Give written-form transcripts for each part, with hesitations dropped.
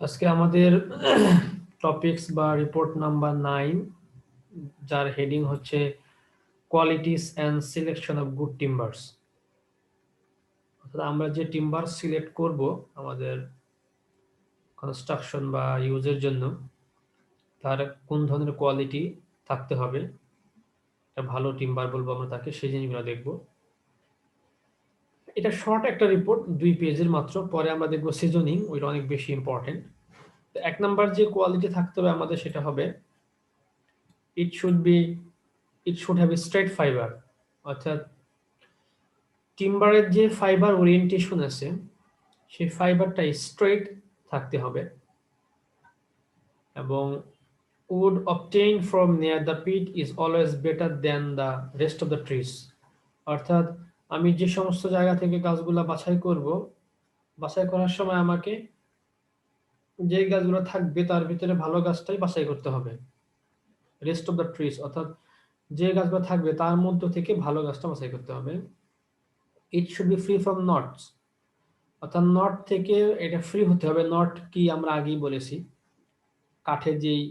আজকে আমাদের টপিকস বা রিপোর্ট নাম্বার 9, যার হেডিং হচ্ছে qualities and selection of good টিম্বার্স। অর্থাৎ আমরা যে টিম্বার সিলেক্ট করব আমাদের কনস্ট্রাকশন বা ইউজের জন্য, তার কোন ধরনের কোয়ালিটি থাকতে হবে, একটা ভালো টিম্বার বলবো আমরা তাকে, সেই জিনিসগুলো দেখব। এটা শর্ট একটা রিপোর্ট, 2 পেজের মাত্র। পরে আমরা দেখব সিজনিং, ওইটা অনেক বেশি ইম্পর্টেন্ট। এক নাম্বার যে কোয়ালিটি থাকতে হবে আমাদের, সেটা হবে it should have a straight fiber, অর্থাৎ টিম্বারের যে ফাইবার ওরিয়েন্টেশন আছে সেই ফাইবারটা স্ট্রেট থাকতে হবে এবং wood obtained from near the pit is always better than the rest of the trees। অর্থাৎ আমি যে সমস্ত জায়গা থেকে গাছগুলা বাছাই করার সময় আমাকে যে গাছগুলো থাকবে তার ভিতরে ভালো গাছটাই বাছাই করতে হবে। রেস্ট অফ দ্য ট্রিজ, অর্থাৎ যে গাছগুলো থাকবে তার মধ্য থেকে ভালো গাছটা বাছাই করতে হবে। It should be free from knots, অর্থাৎ নট থেকে এটা ফ্রি হতে হবে। নট কি আমরা আগেই বলেছি, কাঠের যেই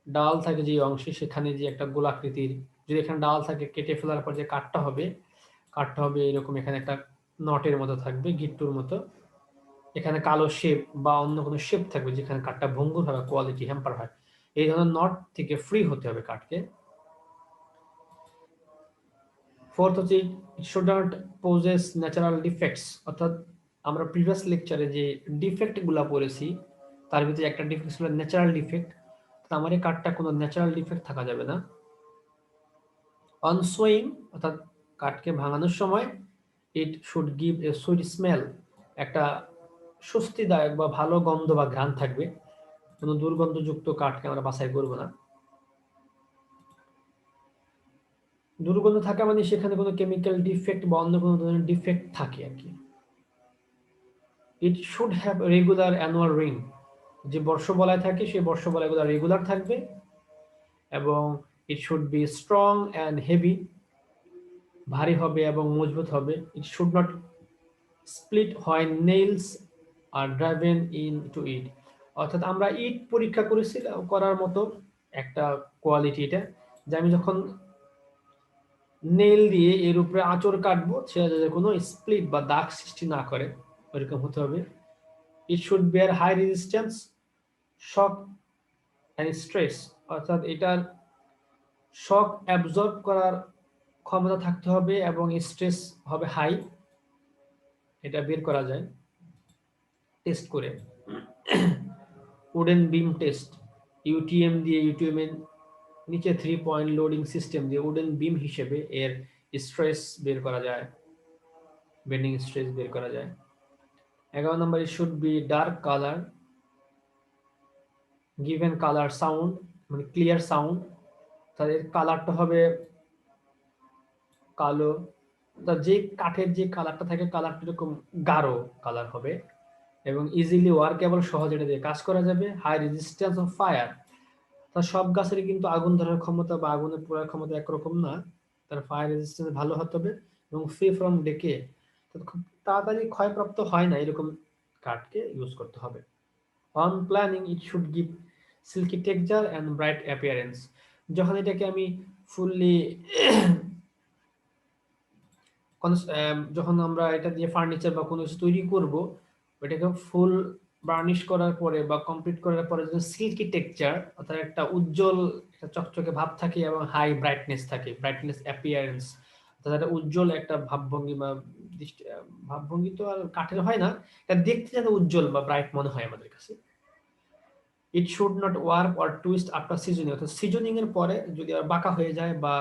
ডাল থাকে যে অংশে, সেখানে যে একটা গোলাকৃতির, যদি এখানে ডাল থাকে কেটে ফেলার পর যে কাঠটা হবে এরকম, এখানে একটা নটের মতো থাকবে, গিট্টুর মতো। এখানে কালো শেপ বা অন্য কোনো শেপ থাকবে যেখানে কাঠটা ভঙ্গুর হবে, কোয়ালিটি হ্যাম্পার হয়। এই ধরনের নট থেকে ফ্রি হতে হবে কাঠকে। ফোর্থ হচ্ছে it should not poses natural defects, অর্থাৎ আমরা প্রিভিয়াস লেকচারে যে ডিফেক্টগুলো পড়েছি তার ভিতরে একটা ডিফেক্ট ছিল ন্যাচারাল ডিফেক্ট। আমার এই কাঠটা কোনো ন্যাচারাল ডিফেক্ট থাকা যাবে না। অনসোয়িং, অর্থাৎ কাঠকে ভাঙানোর সময় ইট should give a sweet smell, একটা স্বস্তিদায়ক বা ভালো গন্ধ বা ঘ্রাণ থাকবে। কোনো দুর্গন্ধযুক্ত কাঠকে আমরা বাছাই করব না। দুর্গন্ধ থাকা মানে সেখানে কোনো কেমিক্যাল ডিফেক্ট বা অন্য কোনো ধরনের ডিফেক্ট থাকে আর কি। It should have regular annual ring, যে বর্ষবলায় থাকে সেই বর্ষবলায়গুলো রেগুলার থাকবে। এবং it should be strong and heavy, ভারী হবে এবং মজবুত হবে। ইট শুড নট স্প্লিট হয় nails are driven into it, অর্থাৎ আমরা ইট পরীক্ষা করার মতো একটা কোয়ালিটি এটা, যে আমি যখন নেইল দিয়ে এর উপরে আঁচড় কাটবো সেটা যাতে কোনো স্প্লিট বা দাগ সৃষ্টি না করে, ওইরকম হতে হবে। It should bear high resistance shock and stress, অর্থাৎ এটার শক অ্যাবজর্ব করার ক্ষমতা থাকতে হবে এবং স্ট্রেস হবে হাই, এটা বের করা যায় টেস্ট করে। উডেন বিম টেস্ট, ইউটিএম দিয়ে, ইউটিএম এর নিচে 3 পয়েন্ট লোডিং সিস্টেম দিয়ে উডেন বিম হিসেবে এর স্ট্রেস বের করা যায়, বেন্ডিং স্ট্রেস বের করা যায়। 11 নম্বর, it should be dark colour, given colour sound, মানে ক্লিয়ার সাউন্ড, তাদের কালারটা হবে কালো। তা যে কাঠের যে কালারটা থাকে কালারটা এরকম গাঢ় কালার হবে এবং ইজিলি ওয়ার্কেবল, সহজে এটা দিয়ে কাজ করা যাবে। হাই রেজিস্ট্যান্স অফ ফায়ার, তা সব গাছেরই কিন্তু আগুন ধরার ক্ষমতা বা আগুনের পোড়ার ক্ষমতা একরকম না, তার ফায়ার রেজিস্ট্যান্স ভালো হতে হবে। এবং ফ্রি ফ্রম ডেকে, খুব তাড়াতাড়ি ক্ষয়প্রাপ্ত হয় না এরকম কাঠকে ইউজ করতে হবে। On planing it should give silky texture and bright appearance, যখন এটাকে আমি ফুললি যখন আমরা এটা দিয়ে ফার্নিচার বা কোনো কিছু তৈরি করব, ওইটাকে ফুল বার্নিশ করার পরে বা কমপ্লিট করার পরে যদি সিল্কি টেক্সচার, অর্থাৎ একটা উজ্জ্বল একটা চকচকে ভাব থাকে এবং হাই ব্রাইটনেস থাকে, ব্রাইটনেস অ্যাপিয়ারেন্স, অর্থাৎ একটা উজ্জ্বল একটা ভাবভঙ্গি বা ভাবভঙ্গি তো আর কাঠের হয় না, এটা দেখতে যেন উজ্জ্বল বা ব্রাইট মনে হয় আমাদের কাছে। ইট should not work or twist after seasoning, অর্থাৎ সিজনিং এর পরে যদি আর বাঁকা হয়ে যায় বা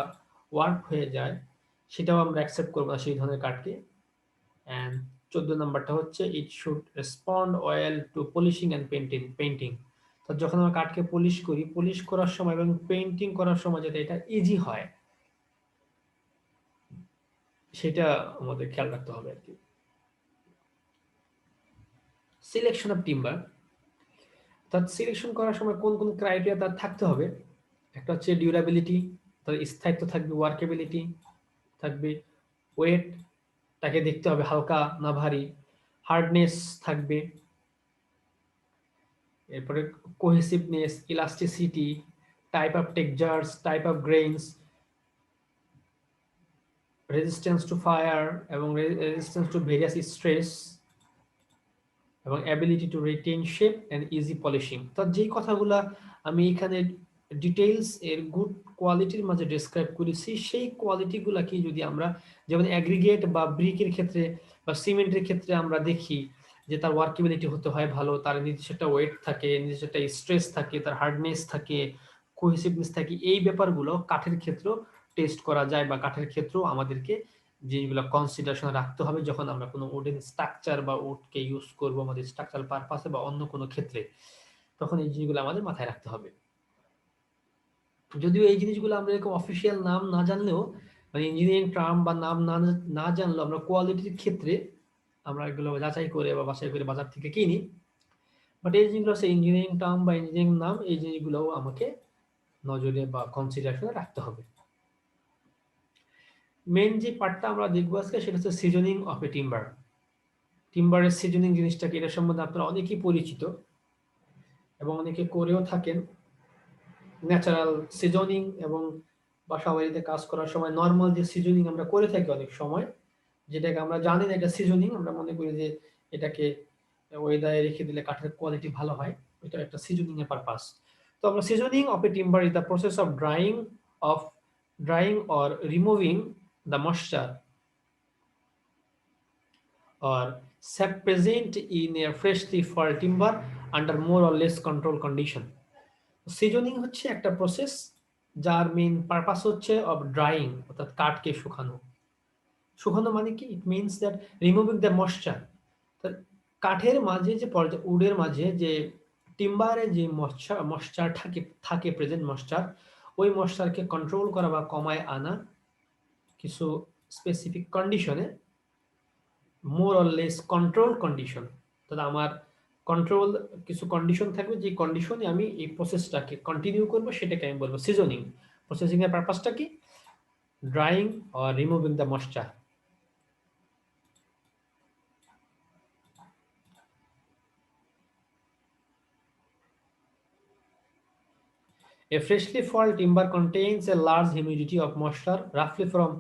ওয়ার্ক হয়ে যায় সেটাও আমরা অ্যাকসেপ্ট করবো না সেই ধরনের কাঠকে। অ্যান্ড 14 নাম্বারটা হচ্ছে it should respond well to polishing and painting, তো যখন আমরা কাঠকে পলিশ করার সময় এবং পেইন্টিং করার সময় যাতে এটা ইজি হয় সেটা আমাদের খেয়াল রাখতে হবে আর কি। সিলেকশন অফ টিম্বার, অর্থাৎ সিলেকশন করার সময় কোন কোন ক্রাইটেরিয়া তার থাকতে হবে। একটা হচ্ছে ডিউরাবিলিটি, তার স্থায়িত্ব থাকবে, ওয়ার্কেবিলিটি থাকবে, ওয়েট তাকে দেখতে হবে হালকা না ভারী, হার্ডনেস থাকবে, এরপরে কোহেসিভনেস, elasticity, type of textures, type of grains, resistance to fire এবং রেজিস্ট্যান্স টু ভেরিয়াস স্ট্রেস এবং ability to retain shape and easy polishing. তো যেই কথাগুলো আমি এখানে ডিটেইলস এর গুড কোয়ালিটির মাঝে ডেসক্রাইব করেছি, সেই কোয়ালিটিগুলোকে যদি আমরা যেমন অ্যাগ্রিগেট বা ব্রিকের ক্ষেত্রে বা সিমেন্টের ক্ষেত্রে আমরা দেখি যে তার ওয়ার্কেবিলিটি হতে হয় ভালো, তার নির্দিষ্ট একটা ওয়েট থাকে, নির্দিষ্ট একটা স্ট্রেস থাকে, তার হার্ডনেস থাকে, কোহেসিভনেস থাকে, এই ব্যাপারগুলো কাঠের ক্ষেত্রেও টেস্ট করা যায় বা কাঠের ক্ষেত্রেও আমাদেরকে যেগুলো কনসিডারেশন রাখতে হবে যখন আমরা কোনো উডেন স্ট্রাকচার বা উডকে ইউজ করব আমাদের স্ট্রাকচারাল পারপাসে বা অন্য কোনো ক্ষেত্রে, তখন এই জিনিসগুলো আমাদের মাথায় রাখতে হবে। যদিও এই জিনিসগুলো আমরা এরকম অফিসিয়াল নাম না জানলেও, মানে ইঞ্জিনিয়ারিং টার্ম বা নাম না জানলেও আমরা কোয়ালিটির ক্ষেত্রে আমরা এগুলো যাচাই করে বা বাছাই করে বাজার থেকে কিনি। বাট এই জিনিসগুলো হচ্ছে ইঞ্জিনিয়ারিং টার্ম বা ইঞ্জিনিয়ারিং নাম, এই জিনিসগুলোও আমাকে নজরে বা কনসিডারেশনে রাখতে হবে। মেন যে পার্টটা আমরা দেখবো আজকে সেটা হচ্ছে সিজনিং অফ এ টিম্বার। টিম্বারের সিজনিং জিনিসটাকে, এটা সম্বন্ধে আপনারা অনেকেই পরিচিত এবং অনেকে করেও থাকেন। ন্যাচারাল সিজনিং এবং বাসা বাড়িতে কাজ করার সময় নর্মাল যে সিজনিং আমরা করে থাকি অনেক সময়, যেটাকে আমরা জানি না এটা সিজনিং, আমরা মনে করি যে এটাকে ওয়েদারে রেখে দিলে কাঠের কোয়ালিটি ভালো হয়, এটা একটা সিজনিং এর পারপাস। তো আমরা seasoning of a timber is the process of drawing or removing the moisture or sap present in a freshly falled timber under more or less control condition. Seasoning হচ্ছে একটা process যার main purpose হচ্ছে of drawing, অর্থাৎ কাঠকে শুকানো। শুকানো মানে কি? It means that removing the moisture. কাঠের মাঝে যে উডের মাঝে যে টিম্বারে যে ময়েশ্চার থাকে প্রেজেন্ট ময়েশ্চার, ওই ময়েশ্চারকে কন্ট্রোল করা বা কমায় আনা কিছু স্পেসিফিক কন্ডিশনে, more or less control condition. তাহলে আমার কন্ট্রোল কিছু কন্ডিশন থাকবে, যে কন্ডিশনে আমি এই প্রসেসটাকে কন্টিনিউ করব, সেটাকে আমি বলবো সিজনিং। প্রসেসিং এর পারপাসটা কি? Drawing or removing the moisture. A freshly falled timber contains a large humidity of moisture, roughly from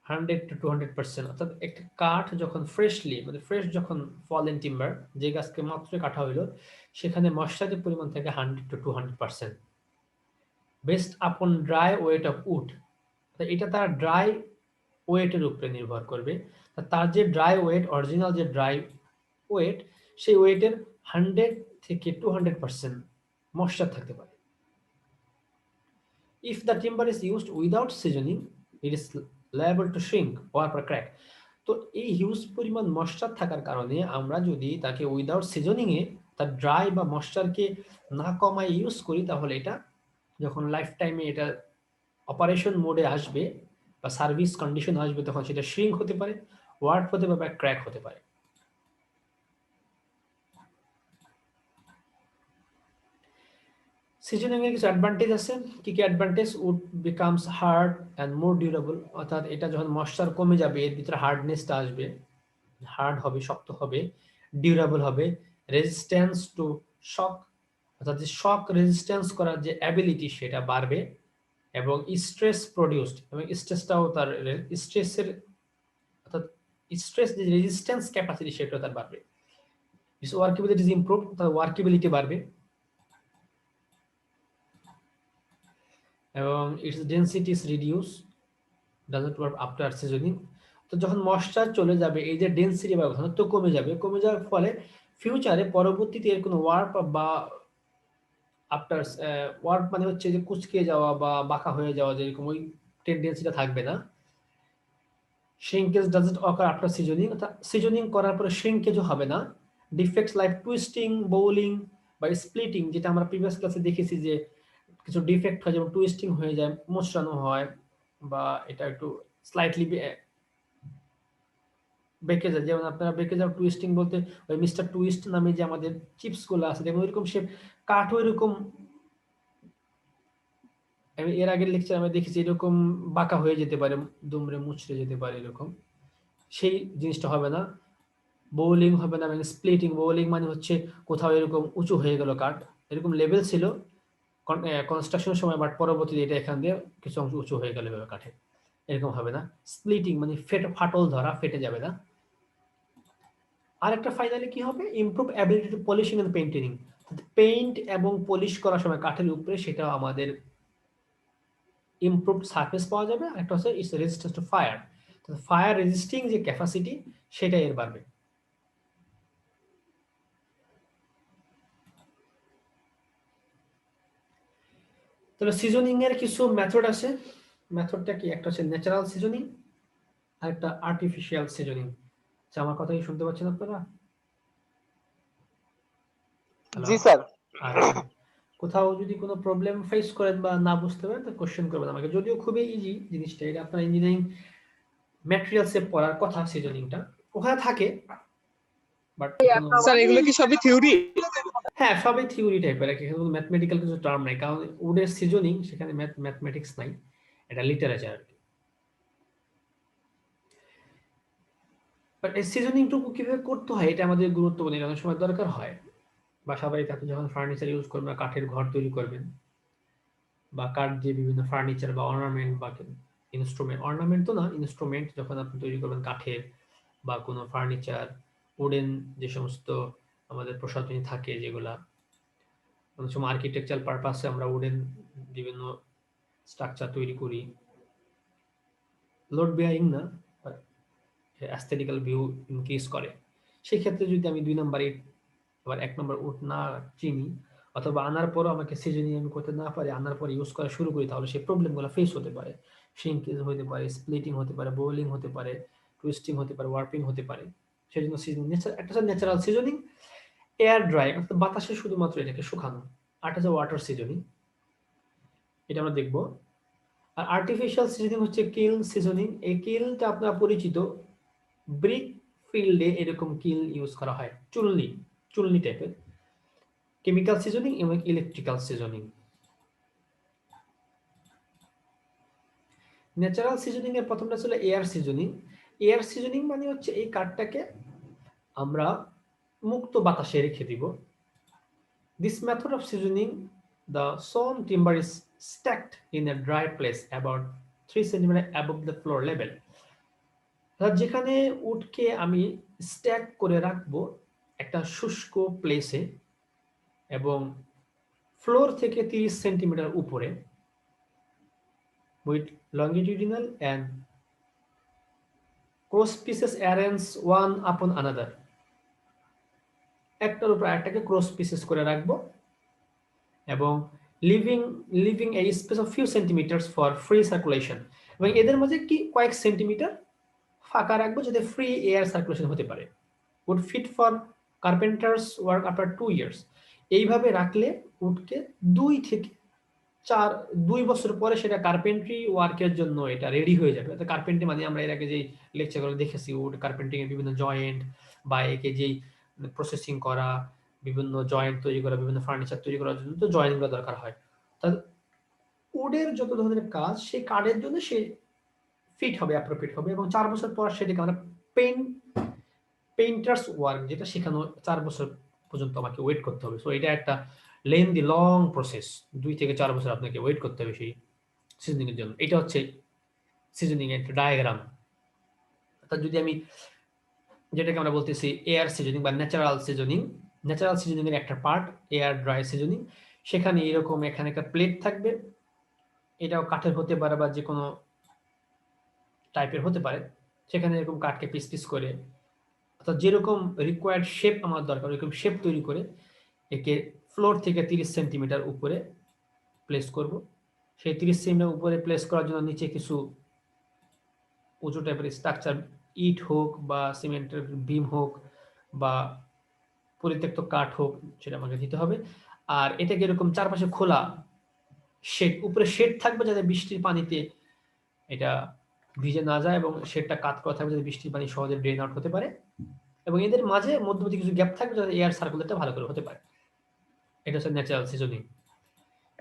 100 to 200%। অর্থাৎ একটা কাঠ যখন ফ্রেশলি, মানে ফ্রেশ যখন ফলেন টিম্বার, যে গাছকে মাত্র কাটা হইলো, সেখানে ময়েশ্চারের পরিমাণ থাকে 100 to 200%। বেসড আপন ড্রাই ওয়েট অফ উড, এটা তার ড্রাই ওয়েটের উপরে নির্ভর করবে। তার যে ড্রাই ওয়েট, অরিজিনাল যে ড্রাই ওয়েট, সেই ওয়েটের 100 থেকে 200% ময়েশ্চার থাকতে পারে। If the timber is used without seasoning, it is liable to shrink or crack. তো এই হিউজ পরিমাণ ময়েশ্চার থাকার কারণে আমরা যদি তাকে উইদাউট সিজনিং এ তার ড্রাই বা ময়েশ্চারকে না কমায় ইউজ করি, তাহলে এটা যখন লাইফ টাইমে এটা অপারেশন মোডে আসবে বা সার্ভিস কন্ডিশন আসবে, তখন সেটা শ্রিঙ্ক হতে পারে, ওয়ার্প হতে পারে বা ক্র্যাক হতে পারে। সিজনিং এর কিছু অ্যাডভান্টেজ আছে। কি কি advantage? Wood becomes hard and more durable, অর্থাৎ এটা যখন ময়েশ্চার কমে যাবে এর ভিতরে হার্ডনেসটা আসবে, হার্ড হবে, শক্ত হবে, ডিউরেবল হবে, রেজিস্ট্যান্স টু শক, অর্থাৎ যে শক রেজিস্ট্যান্স করার যে অ্যাবিলিটি সেটা বাড়বে, এবং স্ট্রেস প্রডিউসড, এবং স্ট্রেসটাও তার স্ট্রেসের, অর্থাৎ স্ট্রেস যে রেজিস্ট্যান্স ক্যাপাসিটি সেটা তার বাড়বে। ইস ওয়ার্কেবিলিটি ইজ ইমপ্রুভ, তার ওয়ার্কেবিলিটি বাড়বে, এবং it's density is reduce, doesn't work after seasoning. তো যখন ময়েশ্চার চলে যাবে, এই যে ডেনসিটি বা ঘনত্ব কমে যাবে, কমে যাওয়ার ফলে ফিউচারে পরবর্তীতে এর কোনো ওয়ার্প বা আফটার ওয়ার্প মানে হচ্ছে যে কুঁচকে যাওয়া বা বাঁকা হয়ে যাওয়া, যেরকম ওই টেন্ডেন্সিটা থাকবে না। Shrinkage doesn't ochre after seasoning, অর্থাৎ সিজনিং করার পরে শ্রিঙ্কেজও হবে না। ডিফেক্টস লাইক টুইস্টিং, বোলিং বা স্প্লিটিং, যেটা আমরা প্রিভিয়াস ক্লাসে দেখেছি যে কিছু ডিফেক্ট হয়, যেমন টুইস্টিং হয়ে যায়, মোচড়ানো হয়, বা এটা একটু স্লাইটলি বেঁকে যায়। যেমন আপনারা বেঁকে যাওয়া টুইস্টিং বলতে ওই মিস্টার টুইস্ট নামে যে আমাদের চিপস গুলো আছে, যেমন ওইরকম শেপ, কাঠও এরকম, আমি এর আগের লেকচার আমি দেখেছি এরকম বাঁকা হয়ে যেতে পারে, দুমড়ে মুচড়ে যেতে পারে এরকম, সেই জিনিসটা হবে না। বোলিং হবে না, মানে স্প্লিটিং। বোলিং মানে হচ্ছে কোথাও এরকম উঁচু হয়ে গেল কাঠ, এরকম লেভেল ছিল কনস্ট্রাকশনের সময়, বাট পরবর্তীতে এটা এখান দিয়ে কিছু অংশ উঁচু হয়ে গেল এভাবে কাঠে, এরকম হবে না। স্প্লিটিং মানে ফাটল ধরা, ফেটে যাবে না। আর একটা ফাইনালি কি হবে, improve ability to polishing and painting. Paint এবং পলিশ করার সময় কাঠের উপরে সেটা আমাদের ইমপ্রুভড সারফেস পাওয়া যাবে। আর একটা হচ্ছে it's resistance to fire, fire resisting যে ক্যাপাসিটি সেটা এর বাড়বে। তাহলে সিজনিং এর কিছু মেথড আছে। মেথডটা কি, একটা হচ্ছে ন্যাচারাল সিজনিং আর একটা আর্টিফিশিয়াল সিজনিং। আচ্ছা, আমার কথা কি শুনতে পাচ্ছেন আপনারা? হ্যালো? জি স্যার। আচ্ছা, কোথাও যদি কোনো প্রবলেম ফেস করেন বা না বুঝতে পারেন তো কোশ্চেন করবেন আমাকে, যদিও খুবই ইজি জিনিসটা, এটা আপনার ইঞ্জিনিয়ারিং ম্যাটেরিয়ালসে পড়ার কথা সিজনিংটা, ওখানে থাকে বাট স্যার এগুলো কি সবই থিওরি? হ্যাঁ, সবই থিওরি টাইপের, এখানে কোনো ম্যাথমেটিক্যাল কিছু টার্ম নাই, কারণ উডের সিজনিং সেখানে ম্যাথমেটিক্স নাই, এটা লিটারেচার আর কি। বাট এই সিজনিংটুকু কিভাবে করতে হয় এটা আমাদের গুরুত্বপূর্ণ, অনেক সময় দরকার হয়। বাসা বাড়িতে আপনি যখন ফার্নিচার ইউজ করবেন, কাঠের ঘর তৈরি করবেন, বা কাঠ দিয়ে বিভিন্ন ফার্নিচার বা অর্নামেন্ট বা ইনস্ট্রুমেন্ট, অর্নামেন্ট তো না, ইনস্ট্রুমেন্ট যখন আপনি তৈরি করবেন কাঠের, বা কোনো ফার্নিচার, উডেন যে সমস্ত আমাদের প্রসাধনী থাকে যেগুলা, অনেক সময় আর্কিটেকচারাল পারপাসে আমরা উডেন বিভিন্ন স্ট্রাকচার তৈরি করি, লোড বেয়ারিং না, অ্যাস্থেটিক্যাল ভিউ ইনক্রিজ করে। সেই ক্ষেত্রে যদি আমি 2 নাম্বার ইট আবার 1 নাম্বার উড না চিনি, অথবা আনার পরও আমাকে সিজনিং আমি করতে না পারি, আনার পর ইউজ করা শুরু করি, তাহলে সেই প্রবলেমগুলো ফেস হতে পারে। শ্রিঙ্কেজ হতে পারে, স্প্লিটিং হতে পারে, বোলিং হতে পারে, টুইস্টিং হতে পারে, ওয়ার্পিং হতে পারে। সেজন্য সিজনিং একটা হচ্ছে ন্যাচারাল সিজনিং, এয়ার ড্রাই অর্থাৎ বাতাসে শুধুমাত্র এটাকে শুকানো। আর একটা হচ্ছে ওয়াটার সিজনিং, এটা আমরা দেখব। আর আর্টিফিশিয়াল সিজনিং হচ্ছে কিল সিজনিং। এই কিলটা আপনারা পরিচিত, ব্রিক ফিল্ডে এরকম কিল ইউজ করা হয়, চুল্লি, চুল্লি টাইপের। কেমিক্যাল সিজনিং এবং ইলেকট্রিক্যাল সিজনিং। ন্যাচারাল সিজনিং এর প্রথমটা ছিল এয়ার সিজনিং। এয়ার সিজনিং মানে হচ্ছে এই কাঠটাকে আমরা মুক্ত বাতাসে রেখে দিব। This method of seasoning the sawn timber is stacked in a dry place about 3 cm above the floor level। যেখানে উডকে আমি স্ট্যাক করে রাখবো একটা শুষ্ক প্লেসে এবং ফ্লোর থেকে 30 সেন্টিমিটার উপরে, with longitudinal and cross pieces arranged one upon another। একটার উপর একটাকে ক্রস পিসেস করে রাখবো এবং living living A space of few centimetres for free circulation, এবং এদের মধ্যে কি কয়েক সেন্টিমিটার ফাঁকা রাখবো যাতে ফ্রি এয়ার সার্কুলেশন হতে পারে। Wood fit for carpenters work after 2 years. এইভাবে রাখলে উডকে 2 বছর পরে সেটা কার্পেন্ট্রি ওয়ার্কের জন্য এটা রেডি হয়ে যাবে। কার্পেন্ট্রি মানে আমরা এর আগে যে লেকচারগুলো দেখেছি, উড কার্পেন্টিং এর বিভিন্ন জয়েন্ট বা একে যেই প্রসেসিং করা, বিভিন্ন জয়েন্ট তৈরি করা, বিভিন্ন ফার্নিচার তৈরি করার জন্য তো জয়েন্টগুলো দরকার হয়। তাহলে উডের যত ধরনের কাজ সেই কাঠের জন্য সে ফিট হবে, অ্যাপ্রোপ্রিয়েট হবে, এবং 4 বছর পর সেটাকে আমরা পেইন্টার্স ওয়ার্ক যেটা শেখানো, 4 বছর পর্যন্ত আমাকে ওয়েট করতে হবে। সো এটা একটা লেন্দি লং প্রসেস, 2 থেকে 4 বছর আপনাকে ওয়েট করতে হবে সেই সিজনিং এর জন্য। এটা হচ্ছে সিজনিং এর ডায়াগ্রাম। অর্থাৎ যদি আমি যেটাকে আমরা বলতেছি এয়ার সিজনিং বা ন্যাচারাল সিজনিং, ন্যাচারাল সিজনিং এর একটা পার্ট এয়ার ড্রাই সিজনিং। সেখানে এরকম এখানে একটা প্লেট থাকবে, এটাও কাঠের হতে পারে বা যে কোনো টাইপের হতে পারে। সেখানে এরকম কাঠকে পিস পিস করে, অর্থাৎ যেরকম রিকোয়ার্ড শেপ আমার দরকার ওইরকম শেপ তৈরি করে একে ফ্লোর থেকে 30 সেন্টিমিটার উপরে প্লেস করব। সেই 30 সেন্টিমিটার উপরে প্লেস করার জন্য নিচে কিছু উঁচু টাইপের স্ট্রাকচার, ইট হোক বা সিমেন্টের বিম হোক বা পরিত্যক্ত কাঠ হোক, সেটা আমাকে দিতে হবে। আর এটাকে এরকম চারপাশে খোলা শেড, উপরে শেড থাকবে যাতে বৃষ্টির পানিতে এটা ভিজে না যায়, এবং শেডটা কাত করা থাকবে যাতে বৃষ্টির পানি সহজে ড্রেন আউট হতে পারে, এবং এদের মাঝে মধ্যবর্তী কিছু গ্যাপ থাকবে যাতে এয়ার সার্কুলেটটা ভালো করে হতে পারে। এটা হচ্ছে ন্যাচারাল সিজনিং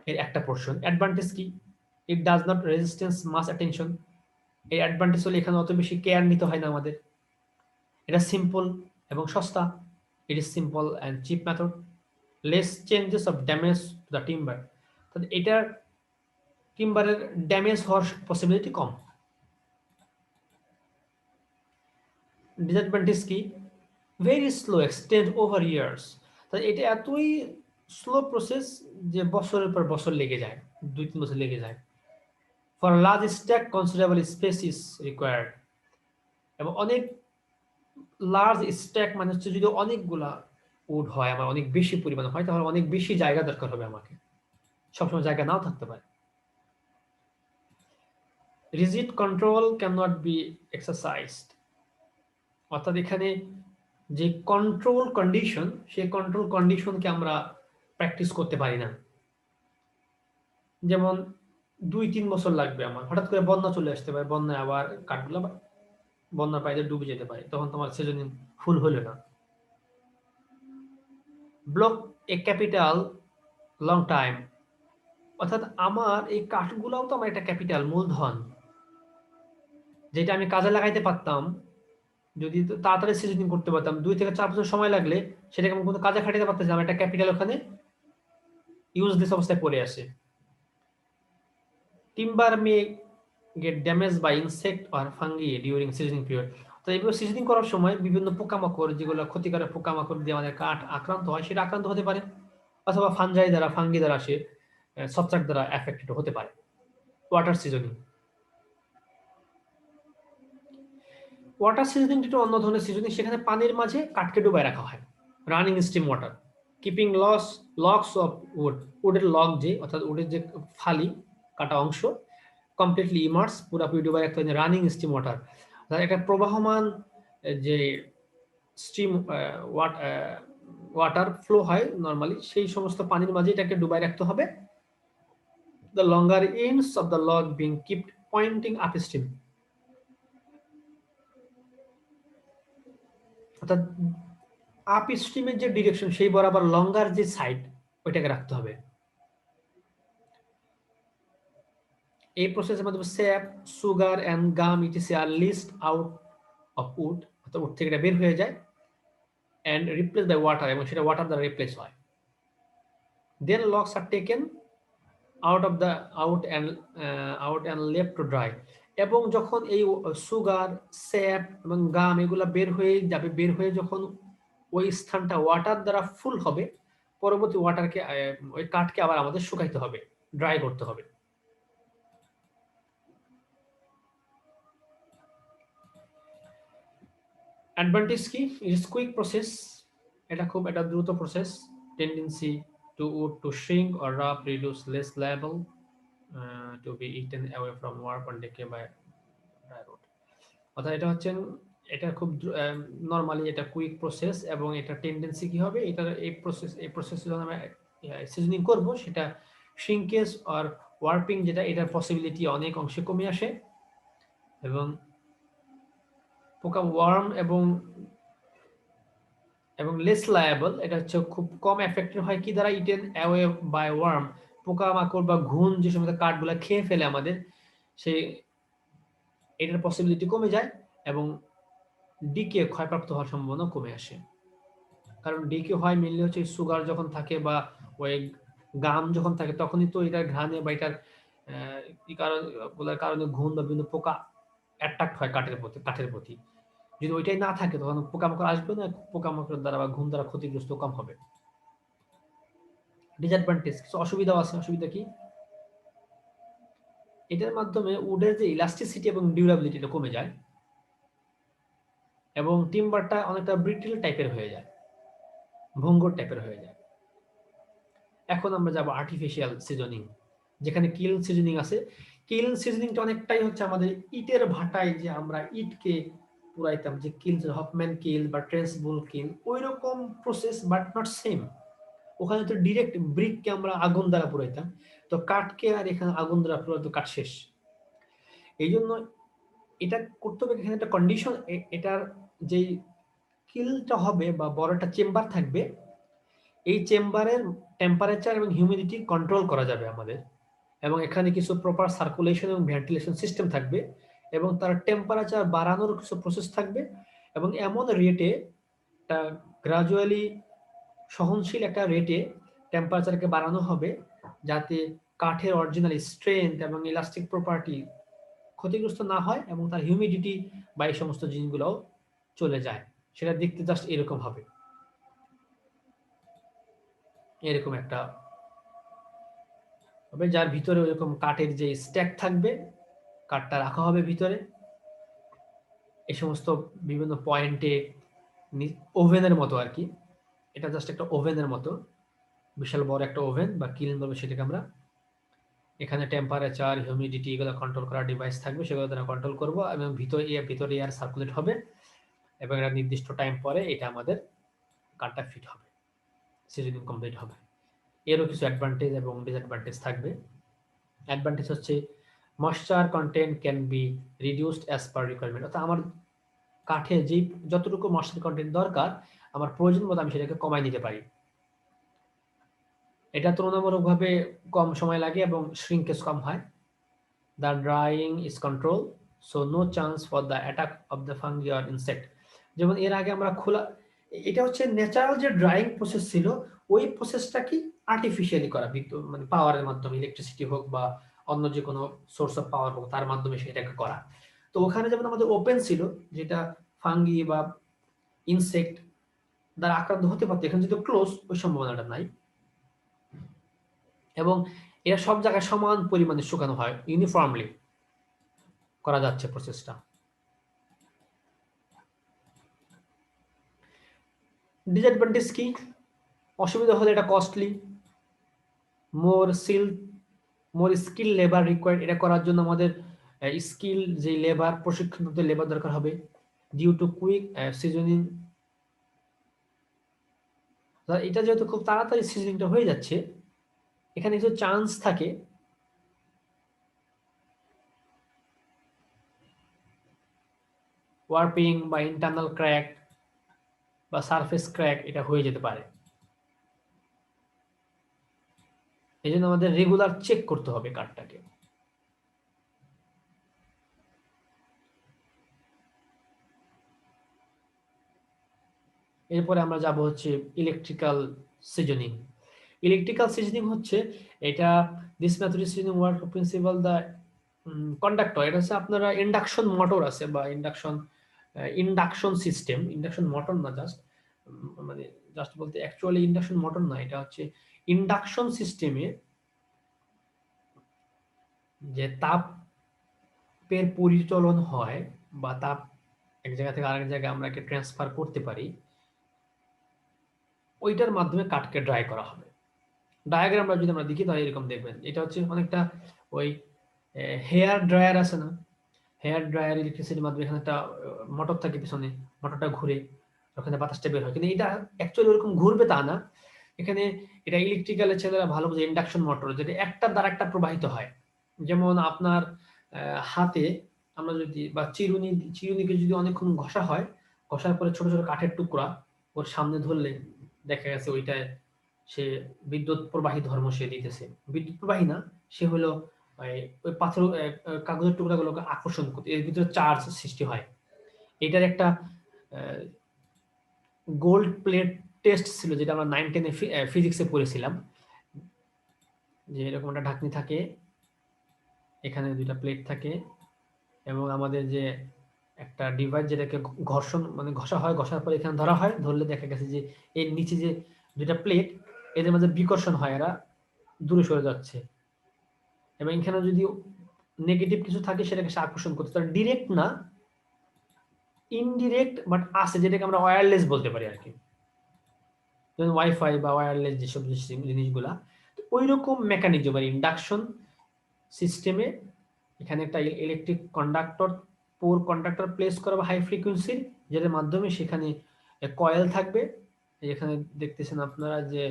এর একটা পোর্শন। অ্যাডভান্টেজ কি, it does not resistance mass attention. এই অ্যাডভান্টেজ হলো এখানে অত বেশি কেয়ার নিতে হয় না আমাদের, এটা সিম্পল, এবং সস্তা। It is simple and cheap method, less changes of damage to the timber. তাহলে এটার টিম্বারের ড্যামেজ হওয়ার পসিবিলিটি কম। ডিসঅ্যাডভান্টেজ কি? Very slow, extend over years. তাহলে এটা এতই স্লো প্রসেস যে বছরের পর বছর লেগে যায়, 2-3 বছর লেগে যায়। For large stack considerable space is required. এবং অনেক লার্জ স্ট্যাক মানে হচ্ছে যদি অনেকগুলা উড হয়, আমার অনেক বেশি পরিমাণ হয়, তাহলে অনেক বেশি জায়গা দরকার হবে আমাকে, সবসময় জায়গা নাও থাকতে পারে। Rigid control can not be exercised. অর্থাৎ এখানে যে কন্ট্রোল কন্ডিশন, সেই কন্ট্রোল কন্ডিশনকে আমরা প্র্যাকটিস করতে পারি না। যেমন 2-3 বছর লাগবে আমার, হঠাৎ করে বন্যা চলে আসতে পারে, বন্যায় আবার কাঠগুলো বন্যার পানিতে ডুবে যেতে পারে, তখন তোমার সিজনিং ফুল হলো না। ব্লক এ ক্যাপিটাল লং টাইম। অর্থাৎ আমার এই কাঠগুলাও তো আমার একটা ক্যাপিটাল, মূলধন, যেটা আমি কাজে লাগাইতে পারতাম যদি তাড়াতাড়ি সিজনিং করতে পারতাম। 2 থেকে 4 বছর সময় লাগলে সেটাকে আমি কোনো কাজে খাটাতে পারতেছি, আমার একটা ক্যাপিটাল ওখানে ইউজলেস অবস্থায় পড়ে আসে। Timber may get damage by insect or fungi during seasoning period. তো এইভাবে সিজনিং করার সময় বিভিন্ন পোকামাকড়, যেগুলো ক্ষতিকারক পোকামাকড় দিয়ে আমাদের কাঠ আক্রান্ত হয়, সেটা আক্রান্ত হতে পারে, অথবা ফাঙ্গি দ্বারা সে ছত্রাক দ্বারা এফেক্টেড হতে পারে। Water seasoning. ওয়াটার সিজনিং একটু অন্য ধরনের সিজনিং, সেখানে পানির মাঝে কাঠকে ডুবায় রাখা হয়, running steam water. Keeping logs of wood, উডের লক যে, অর্থাৎ উডের যে ফালি কাটা অংশ, কমপ্লিটলি ইমার্স, পুরোপুরি ডুবাই রাখতে হয় রানিং স্টিম ওয়াটার। অর্থাৎ একটা প্রবাহমান যে স্টিম ওয়াটার ফ্লো হয় নর্মালি, সেই সমস্ত পানির মাঝে এটাকে ডুবাই রাখতে হবে। The longer ends of the log being kept pointing up stream. অর্থাৎ আপ স্ট্রিমের যে ডিরেকশন, সেই বরাবর লঙ্গার যে সাইড, ওইটাকে রাখতে হবে। এই প্রসেসের মাধ্যমে sap, sugar and gum ETC are leached out of wood, অর্থাৎ উড থেকে এটা বের হয়ে যায়, এন্ড রিপ্লেস বাই ওয়াটার, এবং সেটা ওয়াটার দ্বারা রিপ্লেস হয়। Then logs are taken out and left to dry. এবং যখন এই সুগার, স্যাপ এবং গাম এগুলা বের হয়ে যাবে, বের হয়ে যখন ওই স্থানটা ওয়াটার দ্বারা ফুল হবে, পরবর্তী ওয়াটারকে, ওই কাঠকে আবার আমাদের শুকাইতে হবে, ড্রাই করতে হবে। অ্যাডভান্টেজ কি? ইজ কুইক প্রসেস, এটা খুব একটা দ্রুত process. Tendency to wood to shrink or rough reduce less liable to be eaten away from work on decay by dry rot. অর্থাৎ এটা হচ্ছে, এটা খুব নরমালি এটা কুইক প্রসেস, এবং এটা টেন্ডেন্সি কি হবে, এটা এই প্রসেস যখন আমরা সিজনিং করব, সেটা শ্রিঙ্কেজ আর ওয়ার্পিং, যেটা এটার পসিবিলিটি অনেক অংশে কমে আসে, এবং পোকা ওয়ার্ম এবং লেস লায়াবল, এটা হচ্ছে খুব কম এফেক্টেড হয় কি দ্বারা, ইটেন অ্যাওয়ে বাই ওয়ার্ম, পোকামাকড় বা ঘুণ যে সমস্ত কাঠগুলা খেয়ে ফেলে আমাদের, সেই এটার পসিবিলিটি কমে যায়, এবং ডিকে ক্ষয়প্রাপ্ত হওয়ার সম্ভাবনা কমে আসে। কারণ ডিকে হয় মেনলি হচ্ছে সুগার যখন থাকে, বা ওই গাম যখন থাকে, তখনই তো এটার ঘ্রাণে বা এটার কারণে ঘুণ বা বিভিন্ন পোকা অ্যাট্রাক্ট হয় কাঠের প্রতি। যদি ওইটাই না থাকে, তখন পোকামাকড় আসবে না, পোকামাকড়ের দ্বারা বা ঘুণ দ্বারা ক্ষতিগ্রস্ত কম হবে। ডিসঅ্যাডভান্টেজ, কিছু অসুবিধাও আছে। অসুবিধা কি? এটার মাধ্যমে উডের যে ইলাস্টিসিটি এবং ডিউরাবিলিটি এটা কমে যায়, এবং টিম্বারটা অনেকটা ব্রিটেল টাইপের হয়ে যায়, ভঙ্গুর টাইপের হয়ে যায়। এখন আমরা যাব আর্টিফিশিয়াল সিজনিং, যেখানে কিল সিজনিং আছে। কিল সিজনিংটা অনেকটাই হচ্ছে আমাদের ইটের ভাটায় যে আমরা ইটকে পুরাইতাম, যে কিল, হফম্যান কিল বা ট্রেন্সবুল কিল, ওই রকম প্রসেস, বাট নট সেম। ওখানে তো ডিরেক্ট ব্রিককে আমরা আগুন দ্বারা পুরাইতাম, তো কাঠকে আর এখানে আগুন দ্বারা পুরাইতো, কাঠ শেষ। এই জন্য এটা করতে হবে, এখানে একটা কন্ডিশন, এটার যেই কিলটা হবে বা বড় একটা চেম্বার থাকবে, এই চেম্বারের টেম্পারেচার এবং হিউমিডিটি কন্ট্রোল করা যাবে আমাদের, এবং এখানে কিছু প্রপার সার্কুলেশন এবং ভেন্টিলেশন সিস্টেম থাকবে, এবং তার টেম্পারেচার বাড়ানোর কিছু প্রসেস থাকবে, এবং এমন রেটে একটা গ্রাজুয়ালি সহনশীল একটা রেটে টেম্পারেচারকে বাড়ানো হবে, যাতে কাঠের অরিজিনাল স্ট্রেংথ এবং ইলাস্টিক প্রপার্টি ক্ষতিগ্রস্ত না হয় এবং তার হিউমিডিটি বা এই সমস্ত জিনিসগুলোও চলে যায়। সেটা দেখতে জাস্ট এরকম হবে, এরকম একটা হবে, যার ভিতরে ওইরকম কাঠের যে স্ট্যাক থাকবে, কাঠটা রাখা হবে ভিতরে এই সমস্ত বিভিন্ন পয়েন্টে, ওভেনের মতো আর কি। এটা জাস্ট একটা ওভেনের মতো, বিশাল বড় একটা ওভেন বা কিলন বলবো সেটাকে আমরা। এখানে টেম্পারেচার, হিউমিডিটি এগুলো কন্ট্রোল করার ডিভাইস থাকবে, সেগুলো দ্বারা কন্ট্রোল করব এবং ভিতরে এয়ার সার্কুলেট হবে এবং একটা নির্দিষ্ট টাইম পরে এটা আমাদের কাঠটা ফিট হবে, সিজনিং কমপ্লিট হবে। এরও কিছু অ্যাডভান্টেজ এবং ডিসঅ্যাডভান্টেজ থাকবে। অ্যাডভান্টেজ হচ্ছে moisture content can be reduced as per requirement, অর্থাৎ আমার কাঠে যেই যতটুকু ময়েশ্চার কন্টেন্ট দরকার আমার প্রয়োজন মতো আমি সেটাকে কমাই নিতে পারি। এটা তুলনামূলকভাবে কম সময় লাগে এবং শ্রিঙ্কেজ কম হয়। The drying is control, so no chance for the attack of the fungi or insect. যেমন এর আগে আমরা খোলা, এটা হচ্ছে ন্যাচারাল যে ড্রাইং প্রসেস ছিল, ওই প্রসেসটা কি আর্টিফিশিয়ালি করা, বিদ্যুৎ মানে পাওয়ারের মাধ্যমে, ইলেকট্রিসিটি হোক বা অন্য যে কোনো সোর্স অফ পাওয়ার হোক তার মাধ্যমে সেটাকে করা। তো ওখানে যেমন আমাদের ওপেন ছিল, যেটা ফাঙ্গি বা ইনসেক্ট দ্বারা আক্রান্ত হতে পারতো, এখানে যেহেতু ক্লোজ ওই সম্ভাবনাটা নাই এবং এরা সব জায়গায় সমান পরিমাণে শুকানো হয়, ইউনিফর্মলি করা যাচ্ছে প্রসেসটা। ডিসঅ্যাডভান্টেজ কি? অসুবিধা হলে এটা কস্টলি, মোর স্কিল লেবার রিকোয়ার্ড, এটা করার জন্য আমাদের স্কিল যে লেবার, প্রশিক্ষণপ্রাপ্ত লেবার দরকার হবে। ডিউ টু কুইক সিজনিং, এটা যেহেতু খুব তাড়াতাড়ি সিজনিংটা হয়ে যাচ্ছে, এখানে কিছু চান্স থাকে ওয়ার্পিং বা ইন্টারনাল ক্র্যাক বা সারফেস ক্র্যাক এটা হয়ে যেতে পারে। এই জন্য আমাদের রেগুলার চেক করতে হবে কার্ডটাকে। এরপরে আমরা যাব হচ্ছে ইলেকট্রিক্যাল সিজনিং। ইলেকট্রিক্যাল সিজনিং হচ্ছে এটা, this method is seasoning work principal the conductor. এটা হচ্ছে আপনারা ইন্ডাকশন মোটর আছে বা ইন্ডাকশন সিস্টেম, ইন্ডাকশন মোটর না, জাস্ট মানে জাস্ট বলতে অ্যাকচুয়ালি ইন্ডাকশন মোটর না, এটা হচ্ছে ইন্ডাকশন সিস্টেমে যে তাপের পরিচলন হয় বা তাপ এক জায়গা থেকে আরেক জায়গায় আমরা একে ট্রান্সফার করতে পারি, ওইটার মাধ্যমে কাঠকে ড্রাই করা হবে। ডায়াগ্রামটা যদি আমরা দেখি তাহলে এরকম দেখবেন, এটা হচ্ছে অনেকটা ওই হেয়ার ড্রায়ার আছে না, হেয়ার ড্রায়ার ইলেকট্রিসিটির মাধ্যমে এখানে একটা মোটর থাকে পিছনে, মোটরটা ঘুরে ওখানে বাতাসটা বের হয়, কিন্তু এটা অ্যাকচুয়ালি ওরকম ঘুরবে তা না। এখানে এটা ইলেকট্রিক্যালের ছেলেরা ভালো বোঝে, ইন্ডাকশন মোটর, যেটা একটার দ্বারা একটা প্রবাহিত হয়। যেমন আপনার হাতে আমরা যদি বা চিরুনিকে যদি অনেকক্ষণ ঘষা হয়, ঘষার পরে ছোট ছোট কাঠের টুকরা ওর সামনে ধরলে দেখা গেছে ওইটায় সে বিদ্যুৎ প্রবাহী ধর্ম সে দিতেছে। বিদ্যুৎ প্রবাহী না, সে হলো ওই পাথর কাগজের টুকরাগুলোকে আকর্ষণ করতে, এর ভিতরে চার্জ সৃষ্টি হয়। এটার একটা গোল্ড প্লেট টেস্ট ছিল, যেটা আমরা 9-10 ফিজিক্সে পড়েছিলাম, যে এরকম একটা ঢাকনি থাকে, এখানে দুইটা প্লেট থাকে এবং আমাদের যে একটা ডিভাইস যেটাকে ঘর্ষণ মানে ঘষা হয়, ঘষার পরে এখানে ধরা হয়, ধরলে দেখা গেছে যে এর নিচে যে দুইটা প্লেট, এদের মাঝে বিকর্ষণ হয়, এরা দূরে সরে যাচ্ছে এবং এখানে যদি নেগেটিভ কিছু থাকে সেটাকে সে আকর্ষণ করতে, তার ডিরেক্ট না, ইনডিরেক্ট বাট আছে, যেটাকে আমরা ওয়্যারলেস বলতে পারি আর কি, যেমন ওয়াইফাই বা ওয়্যারলেস যেসব জিনিসগুলা। তো ওই রকম মেকানিজম আর ইন্ডাকশন সিস্টেমে এখানে একটা ইলেকট্রিক কন্ডাক্টর প্লেস করা বা হাই ফ্রিকোয়েন্সির, যেটার মাধ্যমে সেখানে কয়েল থাকবে। এখানে দেখতেছেন আপনারা যে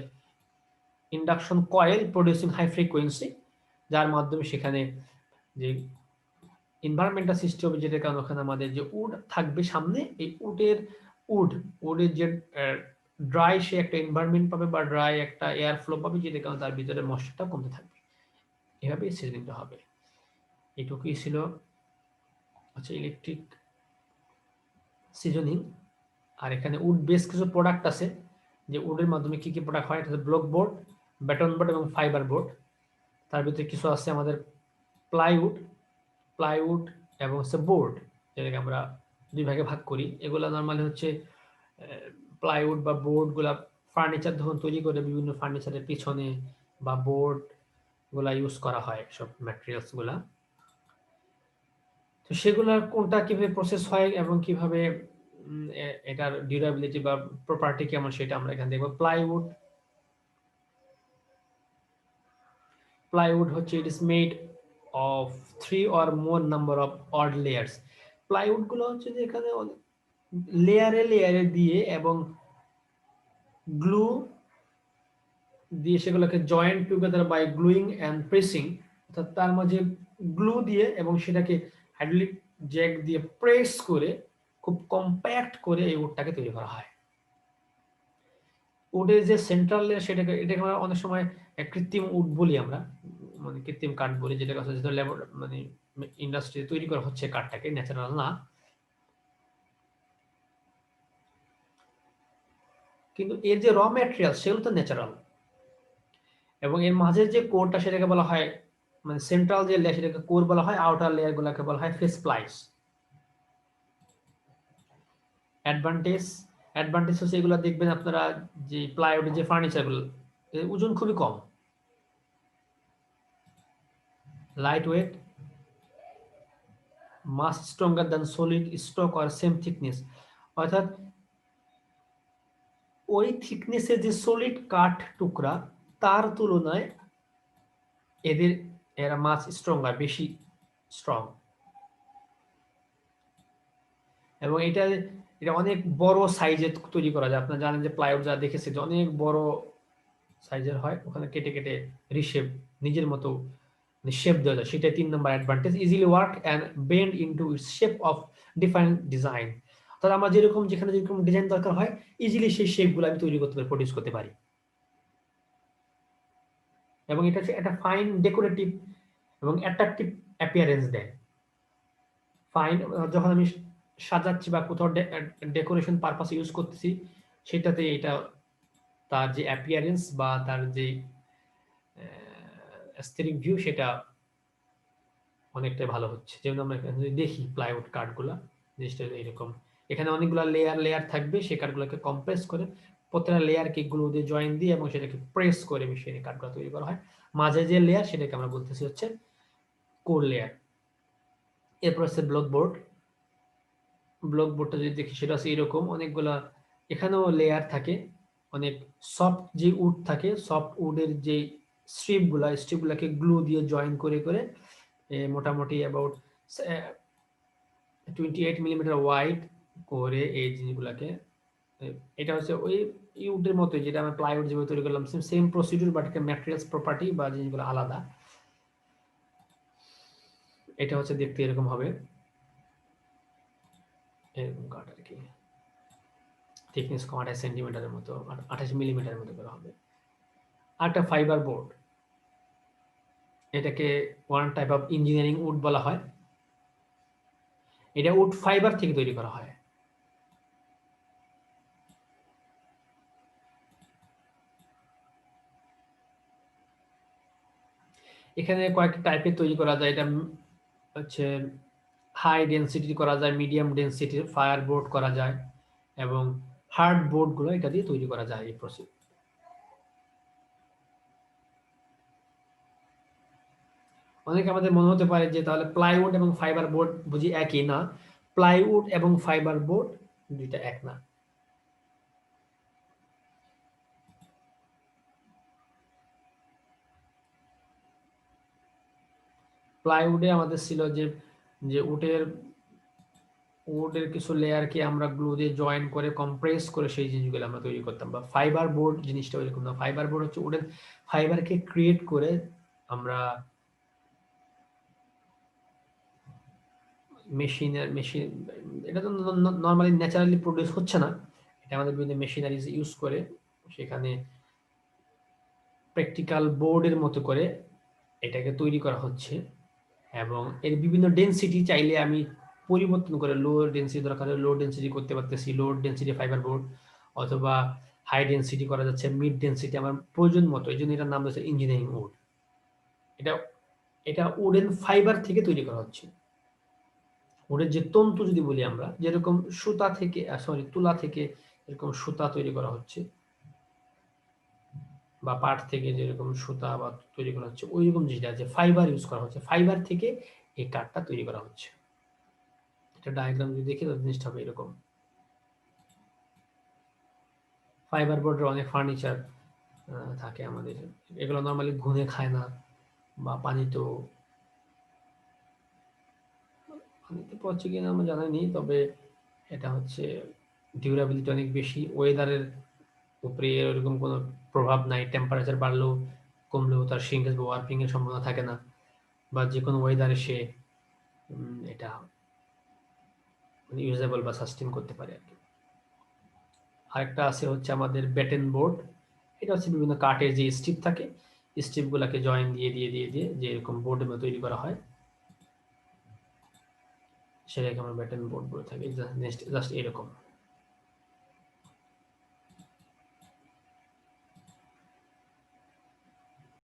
induction coil producing high frequency, যার মাধ্যমে সেখানে যে এনভায়রনমেন্টটা সৃষ্টি হবে, যেটার কারণে ওখানে আমাদের যে উড থাকবে সামনে, এই উডের যে ড্রাই সে একটা এনভায়রনমেন্ট পাবে বা ড্রাই একটা এয়ার ফ্লো পাবে, যেটার কারণে তার ভিতরে মশাটা কমতে থাকবে। এভাবে সিজনিংটা হবে। এটুকুই ছিল হচ্ছে ইলেকট্রিক সিজনিং। আর এখানে উড বেস কিছু প্রোডাক্ট আছে, যে উডের মাধ্যমে কি কি প্রোডাক্ট হয়, এটা ব্লক বোর্ড, ব্যাটন বোর্ড এবং ফাইবার বোর্ড। তার ভিতরে কিছু আছে আমাদের প্লাইউড এবং হচ্ছে বোর্ড, যেটাকে আমরা দুই ভাগে ভাগ করি। এগুলা নর্মালি হচ্ছে প্লাইউড বা বোর্ডগুলা ফার্নিচার যখন তৈরি করে বিভিন্ন ফার্নিচারের পিছনে বা বোর্ড গুলা ইউজ করা হয়, সব ম্যাটেরিয়ালস গুলা। তো সেগুলার কোনটা কিভাবে প্রসেস হয় এবং কিভাবে এটার ডিউরেবিলিটি বা প্রপার্টি কেমন সেটা আমরা এখানে দেখব। প্লাইউড হচ্ছে it is made of 3 or more number of odd layers। Plywood গুলো হচ্ছে যে এখানে লেয়ারে দিয়ে এবং গ্লু দিয়ে সেগুলোকে joint together by gluing and pressing, অর্থাৎ তার মাঝে গ্লু দিয়ে এবং সেটাকে হাইড্রোলিক জ্যাক দিয়ে প্রেস করে খুব কম্প্যাক্ট করে এই উডটাকে তৈরি করা হয়। উডের যে সেন্ট্রাল লেয়ার এটাকে আমরা অনেক সময় কৃত্রিম উড বলি, আমরা মানে কৃত্রিম কাঠ বলি, যেটা মানে ইন্ডাস্ট্রি তৈরি করা হচ্ছে কাঠটাকে, ন্যাচারাল না। কিন্তু এর যে র ম্যাটেরিয়াল সেগুলো তো ন্যাচারাল, এবং এর মাঝের যে কোরটা সেটাকে বলা হয়, মানে সেন্ট্রাল যে লেয়ার সেটাকে কোর বলা হয়, আউটার লেয়ার গুলাকে বলা হয় ফেস প্লাইস। অ্যাডভান্টেজ হচ্ছে এগুলো দেখবেন আপনারা যে প্লাইউডের যে ফার্নিচারগুলো, এর ওজন খুবই কম, light weight, much stronger than solid stock or same thickness, অর্থাৎ ওই থিকনেসের যে সলিড কাঠ টুকরা তার তুলনায় এরা মাছ স্ট্রঙ্গার, বেশি স্ট্রং। এবং এটা অনেক বড় সাইজে তৈরি করা যায়। আপনারা জানেন যে প্লাইউড যা দেখেছে যে অনেক বড় সাইজের হয়, ওখানে কেটে কেটে রিশেপ নিজের মতো শেপ দেওয়া যায়, সেটা 3 নম্বর advantage. Easily work and bend into its shape of different design, অর্থাৎ আমরা যেখানে যেরকম ডিজাইন দরকার হয় ইজিলি সেই শেপগুলো আমি তৈরি করতে পারি, প্রডিউস করতে পারি। এবং এটা হচ্ছে একটা ফাইন ডেকোরেটিভ এবং অ্যাট্রাকটিভ অ্যাপিয়ারেন্স দেয়। ফাইন, যখন আমি সাজাচ্ছি বা কোথাও ডেকোরেশন পারপাস ইউজ করতেছি, সেটাতে এটা তার যে অ্যাপিয়ারেন্স বা তার যে অ্যাস্থেটিক ভিউ সেটা অনেকটাই ভালো হচ্ছে। যেমন আমরা এখানে যদি দেখি প্লাইউড কাঠগুলা, জিনিসটা এরকম, এখানে অনেকগুলো লেয়ার থাকবে, সেই কাঠগুলোকে কম্প্রেস করে প্রত্যেকটা লেয়ারকে গ্লু দিয়ে জয়েন দিয়ে এবং সেটাকে প্রেস করে মেশিনে কাঠগুলো তৈরি করা হয়। মাঝে যে লেয়ার সেটাকে আমরা বলতেছি হচ্ছে কোর লেয়ার। এরপর হচ্ছে ব্লকবোর্ডটা যদি দেখি সেটা হচ্ছে এরকম, অনেকগুলা এখানেও লেয়ার থাকে, অনেক সফট যে উড থাকে, সফট উডের যে স্ট্রিপগুলাকে গ্লু দিয়ে জয়েন করে করে মোটামুটি অ্যাবাউট 28 মিলিমিটার ওয়াইড করে এই জিনিসগুলাকে, এটা হচ্ছে ওই উডের মতোই, যেটা আমরা প্লাইউড যেভাবে তৈরি করলাম সেম প্রসিডিউর, বাট এটা ম্যাটেরিয়ালস প্রপার্টি বা জিনিসগুলো আলাদা। এটা হচ্ছে দেখতে এরকম হবে, এরকম কাঠ আর কি, থিকনেস কম 28 সেন্টিমিটারের মতো, 28 মিলিমিটারের মতো করা হবে। আরেকটা ফাইবার বোর্ড, এটাকে one type of engineering wood বলা হয়। এটা উড ফাইবার থেকে তৈরি করা হয়। এখানে কয়েকটা টাইপের তৈরি করা যায়, এটা হচ্ছে হাই ডেনসিটি করা যায়, মিডিয়াম ডেনসিটি ফায়ার বোর্ড করা যায়, এবং হার্ড বোর্ডগুলো এটা দিয়ে তৈরি করা যায় এই প্রসেস। অনেকে আমাদের মনে হতে পারে যে তাহলে প্লাইউড এবং ফাইবার বোর্ড বুঝি একই, না, প্লাইউড এবং ফাইবার বোর্ড দুইটা এক না। প্লাইউডে আমাদের ছিল যে উডের কিছু লেয়ারকে আমরা গ্লু দিয়ে জয়েন করে কম্প্রেস করে সেই জিনিসগুলো আমরা তৈরি করতাম। বা ফাইবার বোর্ড জিনিসটা ওইরকম না, ফাইবার বোর্ড হচ্ছে উডের ফাইবারকে ক্রিয়েট করে আমরা মেশিন, এটা তো নর্মালি ন্যাচারালি প্রডিউস হচ্ছে না, এটা আমাদের বিভিন্ন মেশিনারিজ ইউজ করে সেখানে প্র্যাকটিক্যাল বোর্ডের মতো করে এটাকে তৈরি করা হচ্ছে। এবং এর বিভিন্ন ডেনসিটি চাইলে আমি পরিবর্তন করে লো ডেন্সিটি দরকার লো ডেন্সিটি করতে পারতেছি, লো ডেন্সিটি ফাইবার বোর্ড, অথবা হাই ডেন্সিটি করা যাচ্ছে, মিড ডেন্সিটি আমার প্রয়োজন মতো। এই জন্য এটার নাম হচ্ছে ইঞ্জিনিয়ারিং উড। এটা এটা উডেন ফাইবার থেকে তৈরি করা হচ্ছে। উডের যে তন্তু যদি বলি আমরা, যেরকম সুতা থেকে তুলা থেকে এরকম সুতা তৈরি করা হচ্ছে, বা পাট থেকে যেরকম সুতা বা তৈরি করা হচ্ছে, ওই রকম যেটা আছে ফাইবার ইউজ করা হচ্ছে, ফাইবার থেকে এই কাঠটা তৈরি করা হচ্ছে। এটা ডায়াগ্রাম যদি দেখি তো জিনিসটা হবে এরকম। ফাইবার বোর্ডের অনেক ফার্নিচার থাকে আমাদের, এগুলো নর্মালি ঘুনে খায় না বা পানিতে পচে কিনা আমার জানা নেই, তবে এটা হচ্ছে ডিউরাবিলিটি অনেক বেশি, ওয়েদারের উপরে এরকম কোনো প্রভাব নাই, টেম্পারেচার বাড়লেও কমলেও তার শ্রিঙ্কেজ বা ওয়ার্পিং এর সম্ভাবনা থাকে না, বা যে কোনো ওয়েদারে সে এটা ইউজেবল বা সাস্টেন করতে পারে আর কি। আরেকটা আছে হচ্ছে আমাদের ব্যাটেন বোর্ড। এটা হচ্ছে বিভিন্ন কাঠের যে স্ট্রিপ থাকে, স্ট্রিপ গুলাকে জয়েন দিয়ে দিয়ে দিয়ে দিয়ে যে এরকম বোর্ডের মতো তৈরি করা হয়, সেটাকে আমরা ব্যাটেন বোর্ড বলে থাকি। জাস্ট এরকম